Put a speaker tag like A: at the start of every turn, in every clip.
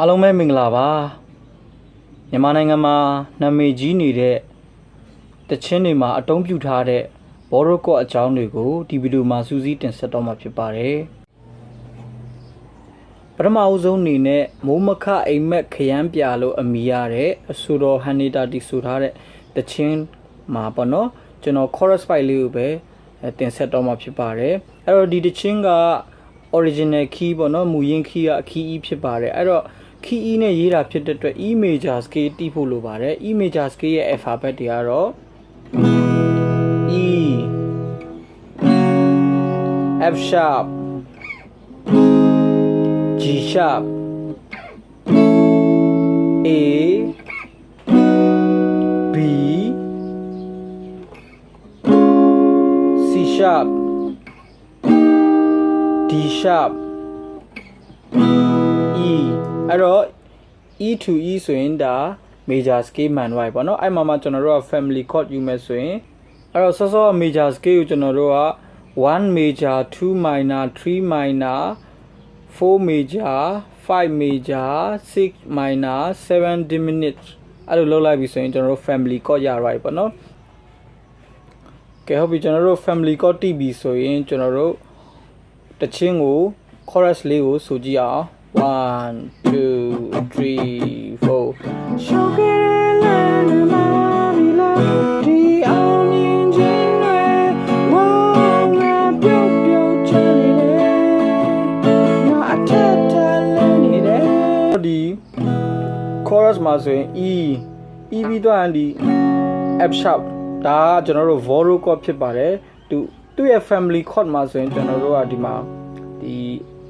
A: အားလုံးပဲမင်္ဂလာပါမြန်မာနိုင်ငံမှာနာမည်ကြီးနေတဲ့တခြင်းတွေမှာအတုံးပြထားတဲ့ဘောရိုကော့အကြောင်းတွေကိုဒီဗီဒီယိုမှာစူးစီးတင်ဆက်တော့မှာဖြစ်ပါတယ်ပထမအဦးဆုံးအနေနဲ့မိုးမခအိမ်မက်ခရမ်းပြလို့အမည်ရတဲ့အဆိုတော်ဟန်နေတာတီဆိုထားတဲ့တခြင်းမှာပေါ့နော်ကျွန်တော် chorus file လေးကိုပဲတင်ဆက်တော့မှာဖြစ်ပါတယ်အဲ့တော့ဒီတခြင်းက original key ပေါ့နော်မူရင်း key က key E ဖြစ်ပါတယ်အဲ့တော့ key E နဲ့ရေးတာဖြစ်တဲ့အတွက် E major scale တီးဖို့လိုပါတယ် E major scale ရဲ့ alphabet တွေကတော့ E F sharp G sharp A B C sharp D sharp E အဲ့တော့ E to E ဆိုရင်ဒါ major scale မှန်သွားပြီပေါ့နော်အဲ့မှာကျွန်တော်တို့က family chord ယူမယ်ဆိုရင်အဲ့တော့စော major scale ကိုကျွန်တော်တို့က1 major 2 minor 3 minor 4 major 5 major 6 minor 7 diminished အဲ့လိုလုပ်လိုက်ပြီဆိုရင်ကျွန်တော်တို့ family chord ရသွားပြီပေါ့နော်ကဲဟုတ်ပြီကျွန်တော်တို့ family chord တီးပြီဆိုရင်ကျွန်တော်တို့တခြင်းကို chorus လေးကိုဆိုကြည့်အောင် 1 2 3 4 show get land mommy love the onion jingle wow na pyo chali le na atata leni le ဒီ chorus မှာဆိုရင် E ပြီးတော့ဒီ F sharp ဒါကကျွန်တော်တို့ vowel chord ဖြစ်ပါတယ်သူ့ရဲ့ family chord မှာဆိုရင်ကျွန်တော်တို့ကဒီမှာဒီ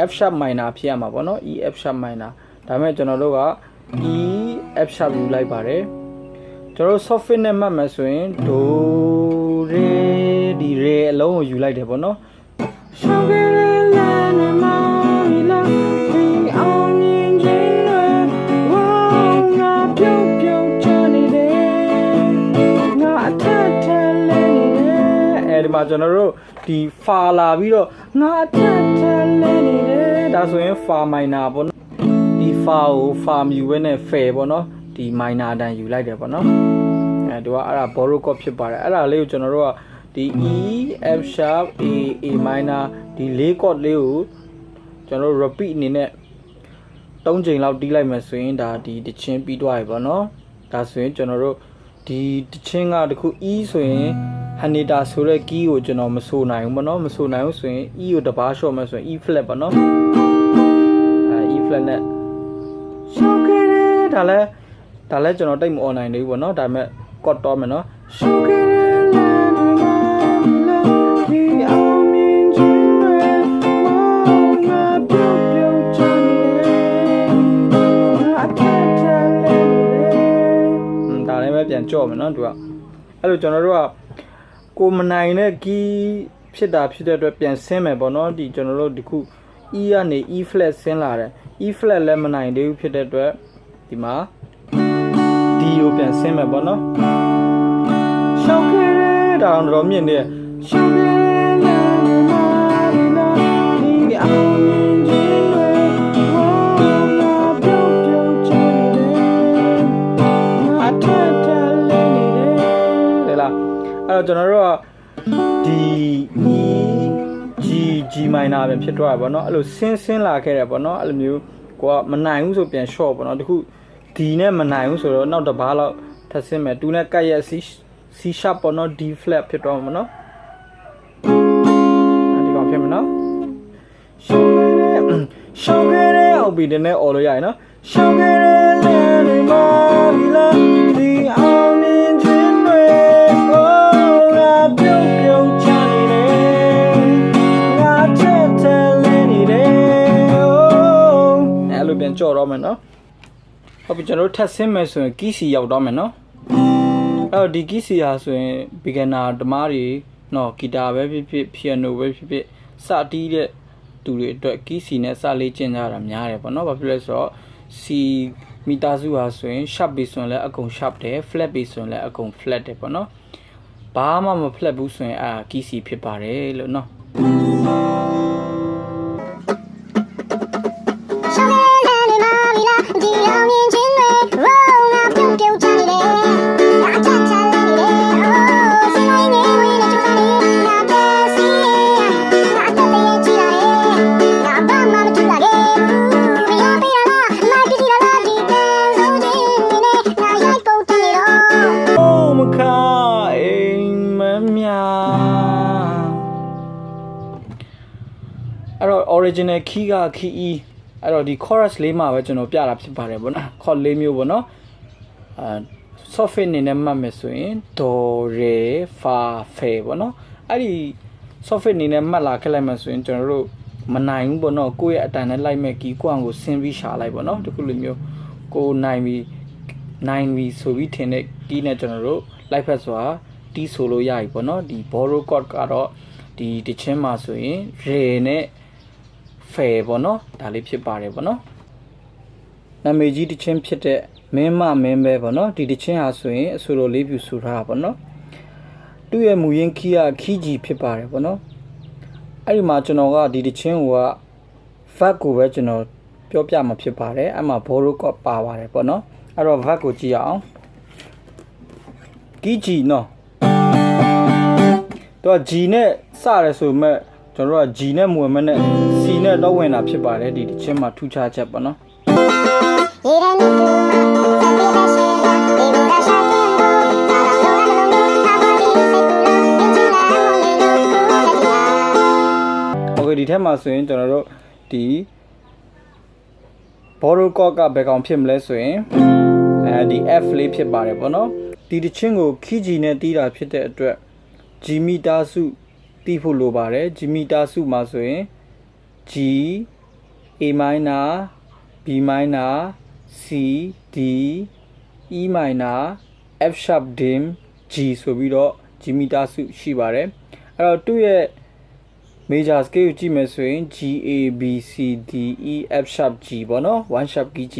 A: F sharp minor ဖြစ်ရမှာပေါ့နော် E F sharp minor ဒါပေမဲ့ကျွန်တော်တို့က E F sharp ယူလိုက်ပါတယ်ကျွန်တော်တို့ software နဲ့မှတ်မယ်ဆိုရင် do re ဒီ re အလုံးကိုယူလိုက်တယ်ပေါ့နော် ဒီမှာကျွန်တော်တို့ဒီ fa လာပြီးတော့ငါထက်ထက်လဲနေတယ်ဒါဆိုရင် fa minor ပေါ့နော်ဒီ fa ကို fa မြူပဲနဲ့ fa ပေါ့နော်ဒီ minor တန်ယူလိုက်တယ်ပေါ့နော်သူကအဲ့ဒါ borrow chord ဖြစ်ပါတယ်အဲ့ဒါလေးကိုကျွန်တော်တို့ကဒီ E F sharp A A minor ဒီ၄ chord လေးကိုကျွန်တော်တို့ repeat အနေနဲ့၃ချိန်လောက်တီးလိုက်မယ်ဆိုရင်ဒါဒီတခြင်းပြီးသွားပြီပေါ့နော်ဒါဆိုရင်ကျွန်တော်တို့ဒီတခြင်းကတခု E ဆိုရင်ဟန်နေတာဆိုတဲ့ key ကိုကျွန်တော်မဆိုနိုင်ဘူးပေါ့နော်မဆိုနိုင်ဘူးဆိုရင် E ကိုတပါးလျှော့မယ်ဆိုရင် E flat ပေါ့နော်E flat နဲ့ရှောက်ခဲ့တယ်ဒါလည်းကျွန်တော်တိတ်မអော်နိုင်သေးဘူးပေါ့နော်ဒါပေမဲ့ chord တော့မယ်နော်ရှောက်ခဲ့တယ်ဒီအောင်မြင်ခြင်းတွေငါပြုတ်ပြုတ်ချင်တယ်အထက်ထက်လေးဒါလည်းပဲပြန်ကြော့မယ်နော်သူကအဲ့လိုကျွန်တော်တို့ကကိုမနိုင်တဲ့ key ဖြစ်တာဖြစ်တဲ့အတွက်ပြန်ဆင်းမယ်ပေါ့နော်ဒီကျွန်တော်တို့ဒီခု E ကနေ E flat ဆင်းလာတယ် E flat လည်းမနိုင်သေးဘူးဖြစ်တဲ့အတွက်ဒီမှာ D ကိုပြန်ဆင်းမယ်ပေါ့နော်ရှောက်ခဲတာတော့မြင့်နေရှောက်ခဲလာလာလာဒီအောင်မြင်ခြင်းတွေဟောလာပြုတ်ပြုတ်ချင်တယ်ငါထက်ထက်လေးနေတယ်လေလားအဲ့တော့ကျွန်တော်တို့ကဒီ E G minor ပဲဖြစ်သွားတာပေါ့နော်အဲ့လိုဆင်းလာခဲ့တယ်ပေါ့နော်အဲ့လိုမျိုးကိုကမနိုင်ဘူးဆိုပြန် short ပေါ့နော်တခု D နဲ့မနိုင်ဘူးဆိုတော့နောက်တစ်ပါးလောက်ထပ်ဆင်းမယ်2နဲ့ကတ်ရဲ့ C sharp ပေါ့နော် D flat ဖြစ်သွားမှာနော်ဒီကောင်ဖြစ်မယ်နော်ရှောင်းခဲ့တယ်အော်ပြီးတဲ့နဲ့អော်လို့ရရင်နော်ရှောင်းခဲ့တယ်လေမာဘီလာဒီအောင်မြင်ခြင်းတွေဟောလာပြုတ်ပြုတ်ချနေတယ်ငါထက်ထက်လဲနေတယ်အဲ့လိုပြန်ကြော်တော့မယ်နော်ဟုတ်ပြီကျွန်တော်တို့ထပ်ဆင်းမယ်ဆိုရင် key C ရောက်တော့မယ်နော်အဲ့တော့ဒီ key C ဟာဆိုရင် beginner ဓမ္မတွေနော်ဂီတာပဲဖြစ်ဖြစ် piano ပဲဖြစ်ဖြစ်စတီးတဲ့သူတွေအတွက် key C နဲ့စလေ့ကျင့်ကြတာများတယ်ပေါ့နော်ဘာဖြစ်လဲဆိုတော့ C မိသားစုဟာဆိုရင် sharp bass ဆိုရင်လည်းအကုန် sharp တယ် flat bass ဆိုရင်လည်းအကုန် flat တယ်ပေါ့နော်ဘာမှမ flat ဘူးဆိုရင်key C ဖြစ်ပါတယ်လို့နော် Show me original key က key E အဲ့တော့ဒီ chorus လေးမှာပဲကျွန်တော်ပြတာဖြစ်ပါတယ်ပေါ့နော် chord လေးမျိုးပေါ့နော်software အနေနဲ့မှတ်မယ်ဆိုရင် do re fa fe ပေါ့နော်အဲ့ဒီ software အနေနဲ့မှတ်လာခဲ့လိုက်မှဆိုရင်ကျွန်တော်တို့မနိုင်ဘူးပေါ့နော်ကိုယ့်ရဲ့အတန်နဲ့လိုက်မဲ့ key ကိုယ့်ကိုဆင်းပြီးရှာလိုက်ပေါ့နော်ဒီခုလိုမျိုးကိုနိုင်ပြီဆိုပြီးထင်တဲ့ key နဲ့ကျွန်တော်တို့လိုက်ဖက်စွာတီးဆိုလို့ရပြီပေါ့နော်ဒီ borrow chord ကတော့ဒီတချင်းမှာဆိုရင် re နဲ့ fe ပေါ့နော်ဒါလေးဖြစ်ပါတယ်ပေါ့နော်နာမည်ကြီးတချင်းဖြစ်တဲ့မင်းမမင်းပဲပေါ့နော်ဒီတချင်းဟာဆိုရင်အဆိုလိုလေးပြူဆိုထားတာပေါ့နော်သူ့ရဲ့မူရင်းခီးကခီးကြီးဖြစ်ပါတယ်ပေါ့နော်အဲ့ဒီမှာကျွန်တော်ကဒီတချင်းက verb ကိုပဲကျွန်တော်ပြောပြမှာဖြစ်ပါတယ်အဲ့မှာ borrow chord ပါပါတယ်ပေါ့နော်အဲ့တော့ verb ကိုကြည့်အောင်ခီးကြီးနော်တော့ G နဲ့စရဲဆိုမဲ့ကျွန်တော်တို့က G နဲ့မဝင်မဲ့နဲ့ C နဲ့တော့ဝင်တာဖြစ်ပါတယ်ဒီတချင်းမှာထူးခြားချက်ပေါ့နော်ဒီထက်မှာဆိုရင်ကျွန်တော်တို့ဒီ borrow chord ကဘယ်ကောင်ဖြစ်မလဲဆိုရင်ဒီ F လေးဖြစ်ပါတယ်ပေါ့နော်ဒီတချင်းကို key G နဲ့တီးတာဖြစ်တဲ့အတွက် G မီတာစုတီးဖို့လိုပါတယ် G မီတာစုမှာဆိုရင် G A minor B minor C D E minor F sharp dim G ဆိုပြီးတော့ G မီတာစုရှိပါတယ်အဲ့တော့သူ့ရဲ့ major scale ကိုကြည့်မယ်ဆိုရင် G A B C D E F sharp G ပေါ့နော်1 sharp key G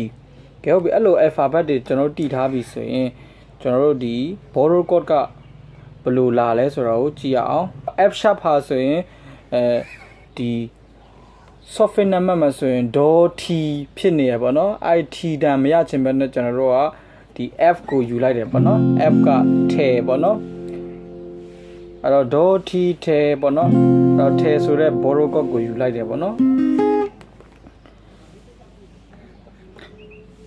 A: ကဲဟုတ်ပြီအဲ့လို alphabet တွေကျွန်တော်တည်ထားပြီဆိုရင်ကျွန်တော်တို့ဒီ borrow chord ကဘယ်လိုလာလဲဆိုတော့ကိုကြည့်ရအောင် F sharp ဟာဆိုရင်ဒီ software နံပါတ်မှာဆိုရင် do t ဖြစ်နေရပေါ့နော်အဲ့ t တန်မရချင်ပဲနဲ့ကျွန်တော်တို့ကဒီ F ကိုယူလိုက်တယ်ပေါ့နော် F ကထဲပေါ့နော်အဲ့တော့ do t ထဲပေါ့နော်တော့ထဲဆိုတဲ့ borrow chord ကိုယူလိုက်တယ်ပေါ့နော်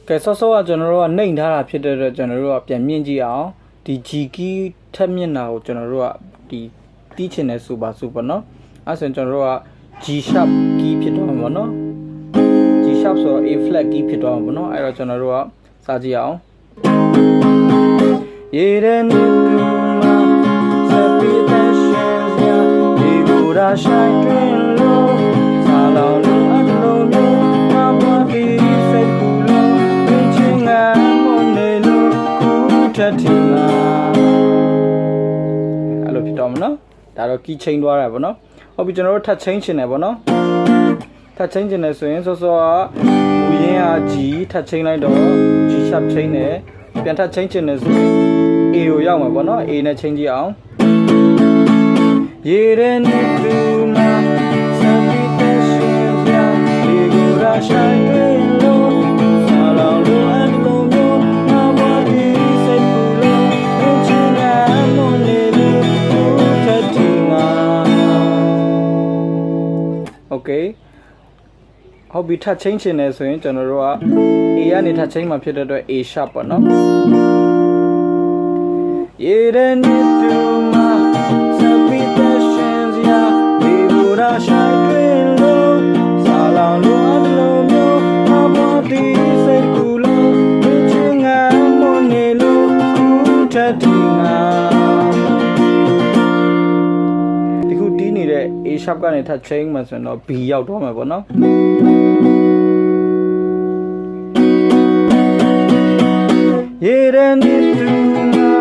A: ကဲဆော့ဆော့ကကျွန်တော်တို့ကနှိမ့်ထားတာဖြစ်တဲ့အတွက်ကျွန်တော်တို့ကပြန်မြင့်ကြည့်အောင်ဒီ G key ထက်မြင့်တာကိုကျွန်တော်တို့ကဒီတီးချင်တဲ့ဆိုပါဆိုပေါ့နော်အဲ့ဆိုရင်ကျွန်တော်တို့က G sharp key ဖြစ်တော့မှာပေါ့နော် G sharp ဆိုတော့ A flat key ဖြစ်တော့မှာပေါ့နော်အဲ့တော့ကျွန်တော်တို့ကစာကြည့်အောင်ရေတဲ့နေတူမှာစပီတန်ရှင်စရာဒီကိုရာဆိုင်တွင်လို့စာလောင်လို့အလုံးမျိုးမပေါ်ပြီးစိတ်ကူလို့ဝင်းချင်းငါမနေလို့ကူထက်ထင်လာအဲ့လိုဖြစ်တော့မှာနော်ဒါတော့ key change သွားတာပေါ့နော်ဟုတ်ပြီကျွန်တော်တို့ထပ် change ချင်တယ်ပေါ့နော်ထပ် change ချင်တယ်ဆိုရင်စောစောကမူရင်းက G ထပ် change လိုက်တော့ G sharp change တယ်ပြန်ထပ် change ချင်တယ်ဆိုရင် A ကိုရောက်မှာပေါ့နော် A နဲ့ change ကြည့်အောင်ရေတဲ့နေတူမှာစပီတဲ့ရှင်စရာဒီကိုရာဆိုင်တွင်လို့စာလောင်လို့အလုံးမျိုးမပေါ်ဒီစိတ်ကူလို့အချင်းနာမနေလို့ထပ်ထီမှာโอเคဟုတ်ပြီထပ် change ချင်တယ်ဆိုရင်ကျွန်တော်တို့က A ကနေထပ် change မှာဖြစ်တဲ့အတွက် A sharp ပေါ့နော်ရေတဲ့နေတူမှာစပီတဲ့ရှင်စရာဒီဘူရာဆိုင်တွင်လို့စာလောင်လို့အလုံးမျိုးမပေါ်ဒီစိတ်ကူလို့ဝင်းချင်းငါမနေလို့ထပ်ထီမှာဒီခုတီးနေတဲ့ A sharp ကနေထပ် change မှာဆိုတော့ B ရောက်တော့မှာပေါ့နော်ရေတဲ့နေတူမှာ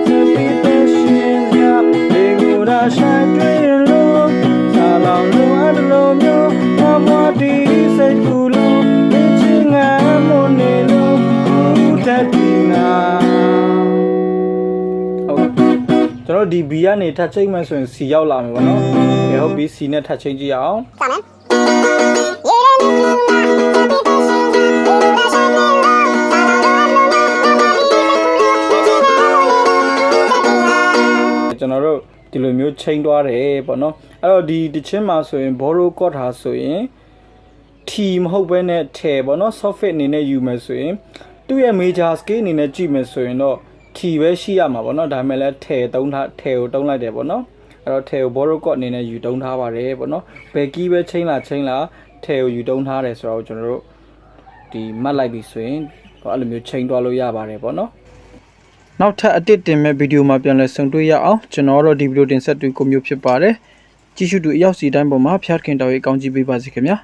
A: စပီတဲ့ရှင်စရာဒီကိုရာဆိုင်တွင်လို့စာလောင်လို့အလုံးမျိုးမပေါ်ဒီစိတ်ကူလို့ဝင်းချင်းငါမနေလို့ထပ်ထီနာကျွန်တော်ဒီ B ကနေထပ် change မှဆိုရင် C ရောက်လာမှာပေါ့နော်ကဲဟုတ်ပြီ C နဲ့ထပ် change ကြည့်အောင်စမယ်ကျွန်တော်တို့ဒီလိုမျိုး change သွားတယ်ပေါ့နော်အဲ့တော့ဒီတချင်းမှာဆိုရင် borrow chord ဟာဆိုရင် T မဟုတ်ဘဲနဲ့ထဲပေါ့နော် software အနေနဲ့ယူမယ်ဆိုရင်သူ့ရဲ့ major scale အနေနဲ့ကြည့်မယ်ဆိုရင်တော့ T ပဲရှိရမှာပေါ့နော်ဒါပေမဲ့လည်းထဲကိုတုံးလိုက်တယ်ပေါ့နော် အဲ့တော့ထဲကို borrow chord အနေနဲ့ယူသုံးထားပါတယ်ပေါ့နော်ဘယ် key ပဲချိန်လာထဲကိုယူသုံးထားတယ်ဆိုတော့ကျွန်တော်တို့ဒီမှတ်လိုက်ပြီဆိုရင်အဲ့လိုမျိုးချိန်သွားလို့ရပါတယ်ပေါ့နော်နောက်ထပ်အတစ်တင်မဲ့ဗီဒီယိုမှာပြန်လည်ဆုံတွေ့ရအောင်ကျွန်တော်တို့ဒီဗီဒီယိုတင်ဆက်တွေ့ကိုမျိုးဖြစ်ပါတယ်ကြည့်ရှုသူအရောက်စီတိုင်းပေါ်မှာဖျားခင်တော်ရေးကောင်းကြီးပေးပါစေခင်ဗျာ